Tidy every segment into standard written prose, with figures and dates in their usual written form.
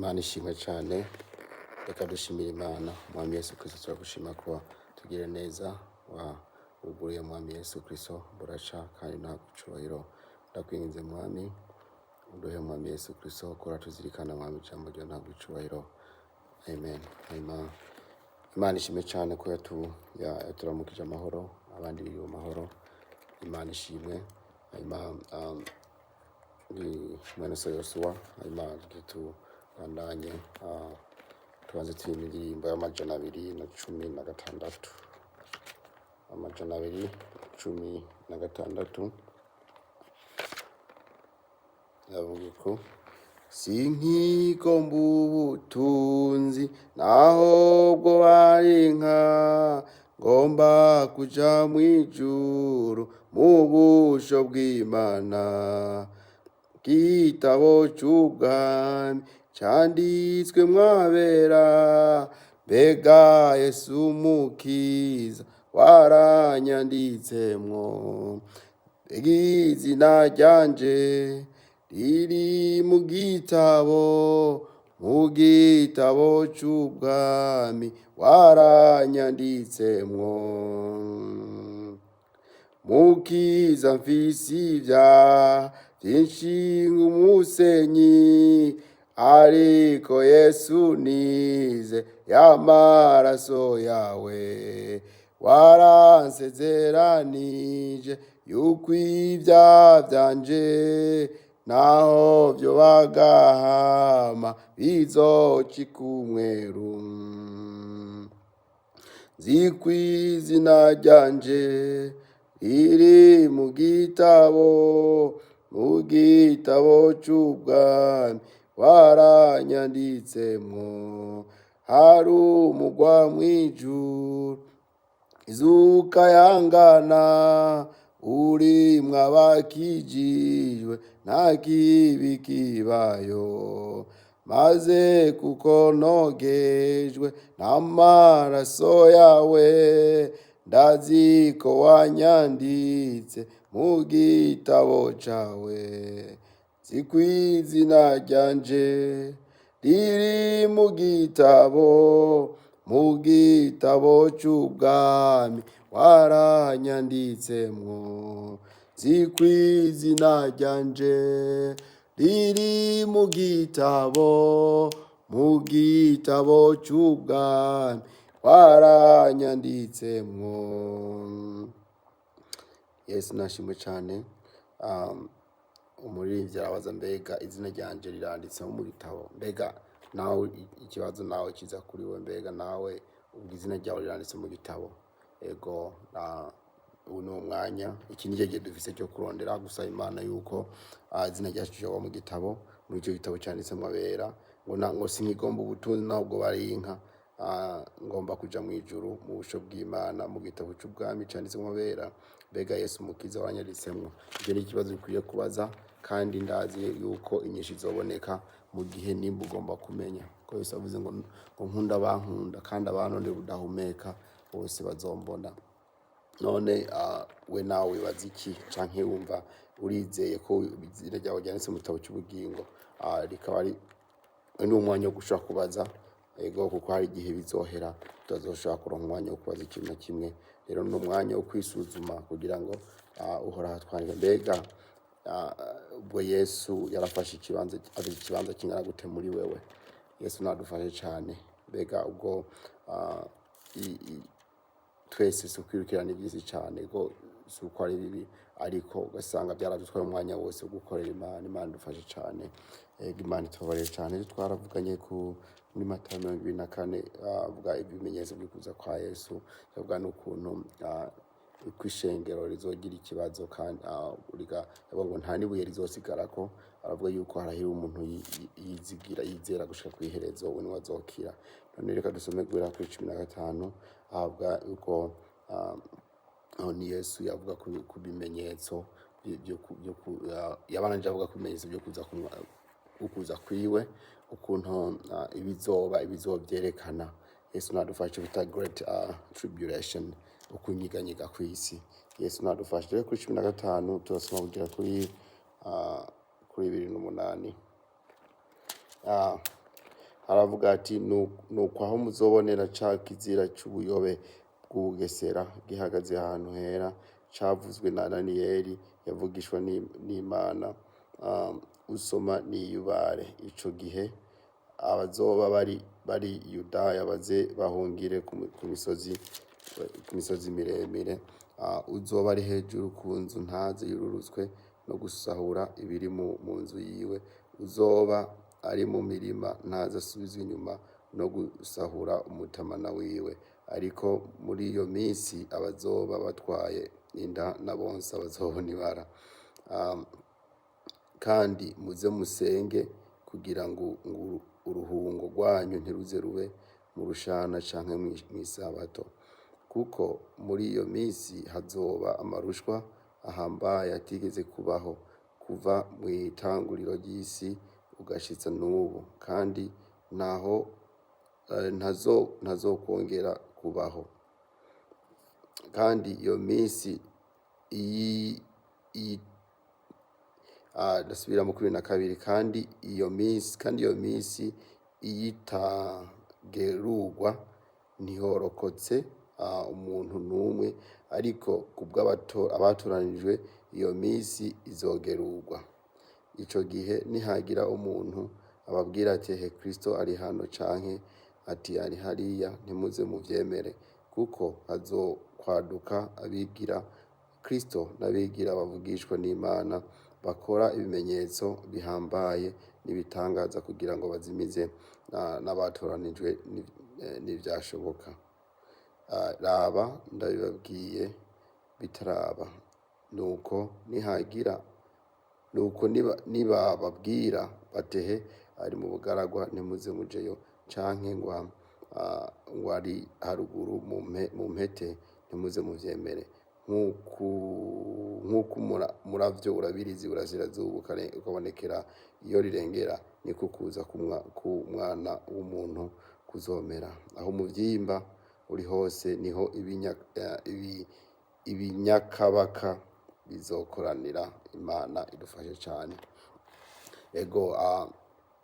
Imana ishimwe cyane. Reka dushimire Imana. Mwami Yesu Kristo, turagushima ko tugire neza wuguriye Mwami Yesu Kristo buraca kandi nta gucurahiro. Ndakwinginze Mwami, uduhe Mwami Yesu Kristo kora tuzirikana Mwami ijambo ryo nta gucurahiro. Amen. Imana ishimwe cyane ko turamukije amahoro, abandi biri mu mahoro. Imana ishimwe. Mwene so Yosuwa, bandanye tubanze turi indirimbo y'amajana 216. Amajana 216 yavuga ko sinkigomba ubutunzi naho bwo bari nka ngomba kuja mu ijuru mu busho bw'Imana. Igitabo cy'ubwami cyanditswe mwabera, mbega Yesu Mukiza waranyanditsemwo. Mbega izina ryanje riri mu gitabo cy'ubwami waranyanditsemwo. Mukiza mfise ibyaha byinshi nk'umusenyi, ariko Yesu nize y'amaraso yawe. Waransezeranije yuko ibyaha byanje naho byo bagahama bizocika umweru. Nzi ko izina ryanje riri mu gitabo cy'ubwami waranyanditsemwo. Hari umugwa mw'ijuru izuka yangana, urimwo abakijijwe nta kibi kibayo. Maze kuko nogejwe n'amaraso yawe, ndazi ko wanyanditse mu gitabo cawe. Nzi ko izina ryanje riri mu gitabo cy'ubwami waranyanditsemwo. Nzi ko izina ryanje riri mu gitabo cy'ubwami waranyanditsemwo. Yesu nashimwe cyane. Umuririmbyi arabaza, mbega izina ryanje riranditse mu gitabo? Mbega nawe ikibazo nawe kiza kuri we, mbega nawe ubwo izina ryawe riranditse mu gitabo? Ego, ubu ni umwanya, iki ni gihe dufise cyo kurondera gusaba Imana yuko izina ryacu ryoba mu gitabo, muri icyo gitabo cyanditsemo abera. Ngo sinkigomba ubutunzi naho bwo bari inka, ngomba kuja mu ijuru mu busho bw'Imana, mu gitabo cy'ubwami cyanditsemo abera, mbega Yesu Mukiza wanyanditsemwo. Ibyo ni ikibazo bikwiye kubaza, kandi ndazi yuko inyinshi zoboneka mu gihe nimba ugomba kumenya ko Yesu avuze ngo nkunda abankunda, kandi abantu ndi budahumeka bose bazombona. None we nawe wibaza iki? Canke wumva urizeye ko izina ryawe ryanditse mu gitabo cy'ubugingo? Rikaba ari umwanya wo gushaka kubaza. Ego, kuko hari igihe bizohera tutazoshobora kuronka umwanya wo kubaza ikintu na kimwe. Rero ni umwanya wo kwisuzuma kugira ngo uhora hatwarira. Mbega ubwo Yesu yarafashe ikibanza kingana gute muri wewe? Yesu nadufashe cyane. Mbega ubwo twese si ukwirukirana iby'isi cyane, ko si uko ari bibi, ariko ugasanga byaradutwaye umwanya wose wo gukorera Imana. Imana idufashe cyane. Imana itubabarire cyane. Twaravuganye muri Matayo 24 avuga ibimenyetso by'ukuza kwa Yesu, avuga n'ukuntu uko ishengero rizogira ikibazo, kandi avuga ngo nta n'ibuye rizosigarako. Aravuga yuko harahira umuntu yizera gushika ku iherezo, we niwe azokira. None reka dusome guhera kuri 15. Avuga yuko ni Yesu yavuga ku bimenyetso yabananje avuga ku bimenyetso byo kuza kwiwe, ukuntu ibizobyerekana. Yesu nadufashe bita great tribulation, ukunyiganyiga kw'isi. Yesu nadufashe. Rero kuri 15 turasoma kugera kuri 28. aravuga ati nuko aho muzobonera ca kizira c'ubuyobe bw'ubugesera gihagaze ahantu hera cavuzwe na Daniyeli yavugishwa n'Imana, usoma niyubare. Ico gihe abazoba bari Yudaya baze bahungire ku misozi miremire, uzoba ari hejuru ku nzu ntaze yururutswe no gusahura ibiri mu nzu yiwe, uzoba ari mu mirima ntaze asubizwe inyuma no gusahura umutamana wiwe. Ariko muri iyo minsi abazoba batwaye inda na bonsa bazobona ibara. Kandi muze musenge kugira ngo uruhungo rwanyu ntiruze rube mu rushana canke mw'isabato, kuko muri iyo minsi hazoba amarushwa ahambaye atigeze kubaho kuva mw'itanguriro ry'isi ugashitsa n'ubu, kandi naho ntazokongera kubaho. Kandi iyo minsi ndasubira mu 22, kandi iyo minsi iyitagerurwa ntihorokotse umuntu n'umwe, ariko kubw'abatoranijwe iyo minsi izogerurwa. Ico gihe nihagira umuntu ababwira ati he Kristo ari hano canke ati ari hariya, ntimuze muvyemere, kuko hazokwaduka abigira Kristo n'abigira bavugishwa n'Imana, bakora ibimenyetso bihambaye n'ibitangaza kugira ngo bazimize n'abatoranijwe n'ivyashoboka. Raba ndabibabwiye bitaraba. Nuko nibababwira batehe ari mu bugaragwa ntimuze mujeyo, canke ngo ari haruguru mu mpete ntimuze muvyemere. Nk'uko umuravyo urabiriza iburasirazuba ukabonekera iyo rirengera, niko kuza k'Umwana w'umuntu kuzomera. Aho umuvyimba uri hose niho ibinyakabaka bizokoranira. Imana idufashe cane. Ego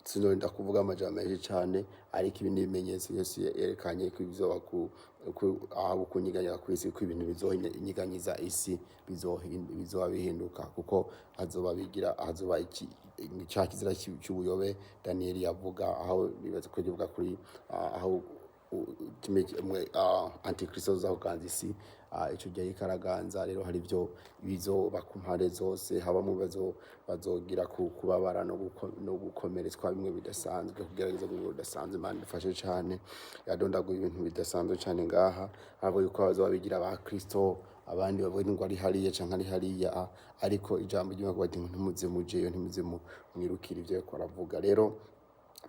sinorinda kuvuga amajambo menshi cane, ariko ibi n'ibimenyetso Yesu yerekanye ko ibizoba aho kunyiganyira kw'isi, ko ibintu bizohinyiganyiza isi bizoba bihinduka, kuko hazoba ca kizira c'ubuyobe Daniyeli yavuga, aho bibaza ko bivuga kuri aho antikristo azoganza isi. Ico gihe ikaraganza rero hari ivyo bizoba ku mpande zose, habamwe bazogira kubabara no gukomeretswa bimwe bidasanzwe, kugerageza bimwe bidasanzwe. Imana idufashe cane, yadondaguye ibintu bidasanzwe cane ngaha, ahubwo yuko bazoba bigira ba Kristo, abandi bavuga ngo ari hariya canke ari hariya, ariko ijambo ry'Imana kuvuga ati ntimuze mujeyo, ntimuze mwirukira ivyo yariko aravuga. Rero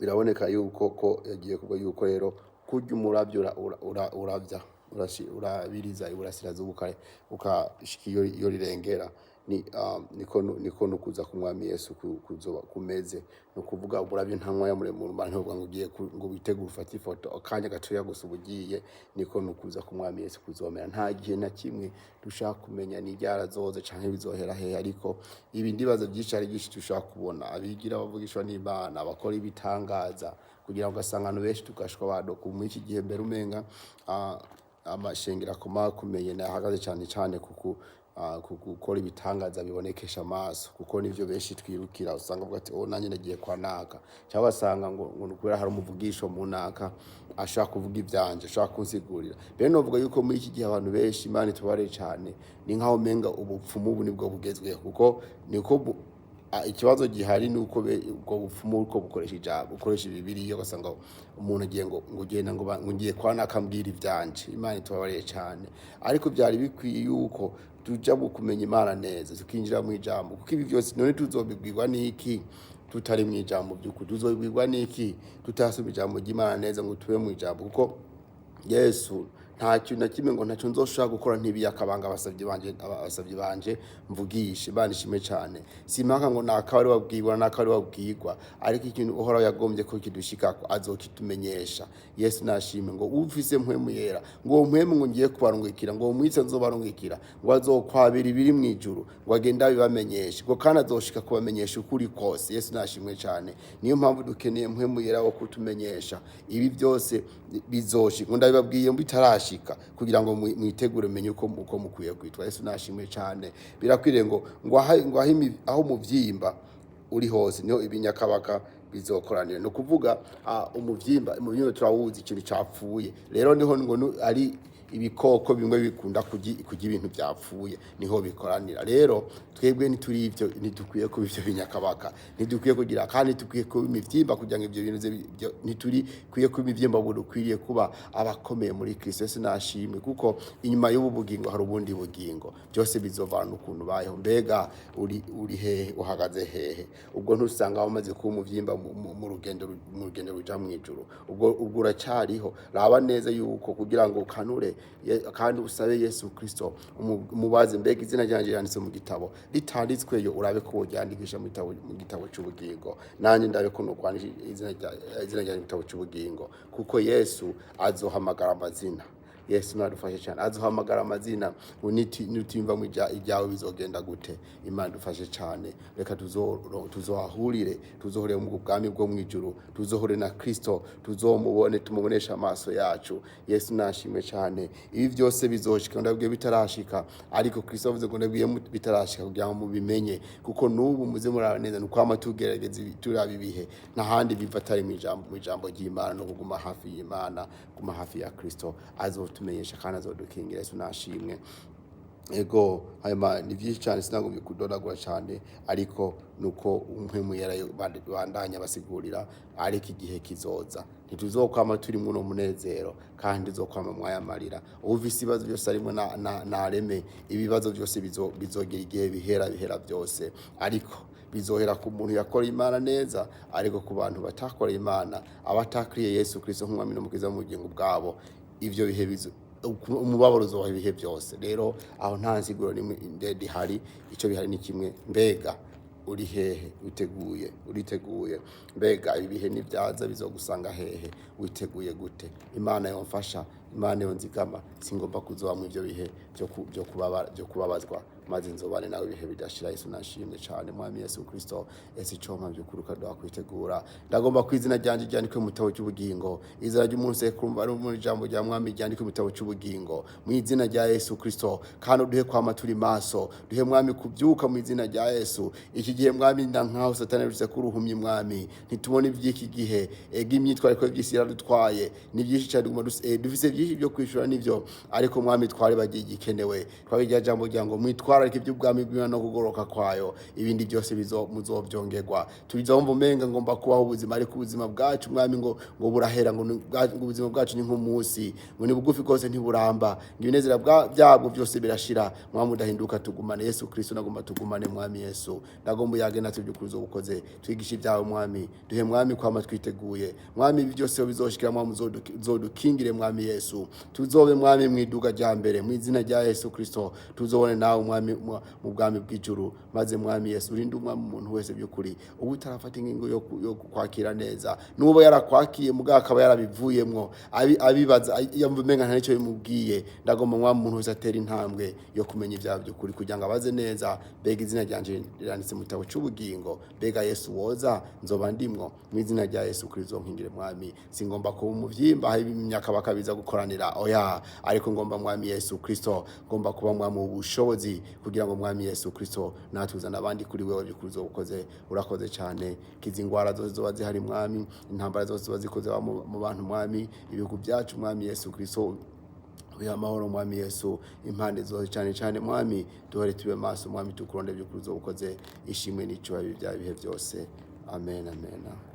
biraboneka yuko ko yagiye kuvuga yuko rero kurya umuravyo uravya urabiriza iburasirazuba ukashika iyo rirengera, niko nukuza k'Umwami Yesu kuzoba kumeze. No kuvuga uburavyo nta mwanya muremure ntuvuga ngo ugiye ngo witegure ufate ifoto akanya gatoya gusa ubugiye, niko nukuza k'Umwami Yesu kuzomera. Nta gihe na kimwe dushaka kumenya ni ryarazoze canke bizohera hehe, ariko ibi ndibazo vyinshi ari byinshi dushaka kubona. Abigira bavugishwa n'Imana, bakora ibitangaza kugira ngo ugasanga benshi tugashwa badoka muri iki gihe. Mbere umenga amashengero akomakomeye nahagaze cane gukora ibitangaza bibonekesha amaso, kuko nivyo benshi twirukira. Usanga avuga ati nanye nagiye kwa naka, cyangwa basanga ngo kubera hari umuvugisho mu naka ashaka kuvuga ivyanje, ashaka kunsigurira. Bene novuga yuko muri iki gihe abantu benshi, Imana itubare cane, ni nkaho menga ubupfumu ubu nibwo bugezweho, kuko niko ikibazo gihari nuko ubwo bupfumu uko bukoresha ijambo, ukoresha Bibiliya, ugasanga umuntu agiye ngo ugenda ngo ngiye kwa nakambwira ivyanje. Imana itubabariye cane, ariko byari bikwiye yuko tuja kumenya Imana neza, tukinjira mu ijambo, kuko ibi byose none tuzobibwirwa n'iki tutari mu ijambo by'ukuri? Tuzobibwirwa n'iki tutasoma ijambo ry'Imana neza ngo tube mu ijambo? Kuko Yesu nta kintu na kimwe ngo ntacyo nzoshobora gukora ntibiyakabanga abasavyi banje mvugishe banishime cyane simpaka ngo nakabari wabwirwa nakabari wabwirwa ariko ikintu uhora yagombye ko kidushikako azokitumenyesha. Yesu nashime ngo ufise mpwemu yera ngo mpwemu ngo ngiye kubarungikira ngo umwitse nzobarungikira ngo azokwabira ibiri mu ijuru ngo agenda bibamenyesha ngo kandi azoshika kubamenyesha ukuri kose. Yesu nashimwe cyane. Niyo mpamvu dukeneye mpwemu yera wo kutumenyesha ibi byose bizoshika ngo ndabibabwiye bitarashika kugira ngo mwitegure menye uko mukwiye kwitwa. Yesu nashimwe cyane. Birakwiriye ngo aho muvyimba uri hose niho ibinyakabaka bizokoranira. No kuvuga umuvyimba turawuzi ikintu cyapfuye, rero niho ngo ari ibikoko bimwe bikunda kujya ibintu byapfuye niho bikoranira. Rero twebwe nituri ivyo nidukwiye ko ivyo binyakabaka nidukwiye kugira kandi tukwiye ko imivyimba kugira ngo ivyo bintu nituri kwiye ko imivyimba budukwiriye kuba abakomeye muri Kristo. Yesu nashimwe kuko inyuma y'ubu bugingo hari ubundi bugingo, byose bizovana ukuntu bayeho. Mbega uri hehe uhagaze hehe? Ubwo ntusanga bamaze kuba umuvyimba mu rugendo ruja mu ijuru, ubwo uracyariho. Raba neza yuko kugira ngo ukanure kandi usabe Yesu Kristo umubaze mbega izina ryanje yanditse mu gitabo ritanditsweyo, urabe ko ryandikisha mu gitabo cy'ubugingo. Nanye ndabe ko no kwandika izina ryanje mu gitabo cy'ubugingo, kuko Yesu azohamagara amazina. Yesu nadufashe cyane, azohamagara amazina nutimva mu ijyawe bizogenda gute. Imana dufashe cyane. Reka tuzohahurire mu bwami bwo mu ijuru, tuzohure na Kristo, tuzomubone tumubonesha amaso yacu. Yesu nashimwe cyane. Ibi byose bizoshika ndabwiye bitarashika, ariko Kristo avuze ngo ndabwiye bitarashika kugira ngo mubimenye, kuko nubu muze muraba neza nuko amatugerageza turabi bihe n'ahandi biva atari mu ijambo ry'Imana no kuguma hafi y'Imana, kuguma hafi ya Kristo azotumenyesha kandi azodukingira. Yesu nashimwe. Ego ni byinshi cyane sinagomye kudodagura cyane, ariko nuko umpwemu yera bandanya basigurira, ariko igihe kizoza ntituzokwama turi mu no munezero kandi uzokwama mwayamarira. Uvise ibibazo byose arimo nareme ibibazo byose bizogera igihe bihera byose, ariko bizohera ku muntu yakora Imana neza, ariko ku bantu batakoreye Imana, abatakriye Yesu Kristo nk'umwami n'umukiza mu bugingo bwabo, ivyo bihe umubabaro uzoha ibihe byose. Rero aho nta nsiguro ndende hari, icyo bihari ni kimwe, mbega uri hehe? Uriteguye? Mbega ibihe nibyaza bizogusanga hehe? Witeguye gute? Imana yomfasha, Imana yonzigama, singomba kuzoba mu ivyo bihe byo kubabazwa, maze nzobane nawe ibihe bidashira. Yesu nashimye cyane. Mwami Yesu Kristo, ese icoma by'ukuruka dwakwitegura, ndagomba kwizina ryanje ryandikwe mu gitabo cy'ubugingo. Izina ry'umunsi kurumva ari mu ijambo rya Mwami ryandikwe mu gitabo cy'ubugingo, mu izina rya Yesu Kristo. Kandi duhe kwama turi maso, duhe Mwami kubyuka mu izina rya Yesu. Iki gihe Mwami ndankaho Satani yabise kuruhumye Mwami, ntitubone iby'iki gihe imyitwariko y'isi yaradutwaye, ni byinshi cyane dufise byinshi byo kwishura nivyo, ariko Mwami twari bagiye gikenewe twabijya jambo ryango mwitwararike iby'ubwami bw'Imana no kugoroka kwayo, ibindi byose muzovyongerwa. Tubizomva umenga ngomba kubaho ubuzima, ariko ubuzima bwacu Mwami ngo burahera, ngo ubuzima bwacu ni nk'umunsi, ngo ni bugufi kose ntiburamba, ngo ibinezera byabwo byose birashira. Mwami udahinduka, tugumane Yesu Kristo, nagomba tugumane Mwami Yesu, nagomba yagena tubyukuzo bukoze, twigisha ibyawe Mwami, duhe Mwami kwama twiteguye Mwami, ibi byose bizoshikira Mwami uzodukingire Mwami Yesu, tuzobe Mwami mwiduga rya mbere mu izina rya Yesu Kristo, tuzobone nawe Mwami mu bwami bw'ijuru. Maze Mwami Yesu urinde Umwami umuntu wese by'ukuri ubu utarafata ingingo yo kwakira neza, nubo yarakwakiye muga akaba yarabivuyemwo abibaza yamvumenga nta nicyo bimubwiye. Ndagomba Mwami umuntu wese atera intambwe yo kumenya ibyaha by'ukuri kugira ngo abaze neza, bega izina ryanje riranditse mu gitabo cy'ubugingo, bega Yesu woza nzoba ndimwo mu izina rya Yesu Kristo. Nkingire Mwami, singomba kuba umuvyimba aho imyaka bakabiza gukoranira, oya, ariko ngomba Mwami Yesu Kristo, ngomba kuba Mwami ubushobozi kugira ngo Mwami Yesu Kristo natuzana abandi kuri wewe by'ukuri ukoze. Urakoze cyane. Kizingwara zose zoba zihari Mwami, intambara zose zoba zikoze mu bantu Mwami, ibihugu byacu Mwami Yesu Kristo uya mahoro Mwami Yesu, impande zose cyane cyane Mwami, duhore tube maso Mwami, tukuronde by'ukuri ukoze. Ishimwe n'icyo bya bihe byose. Amen, amen.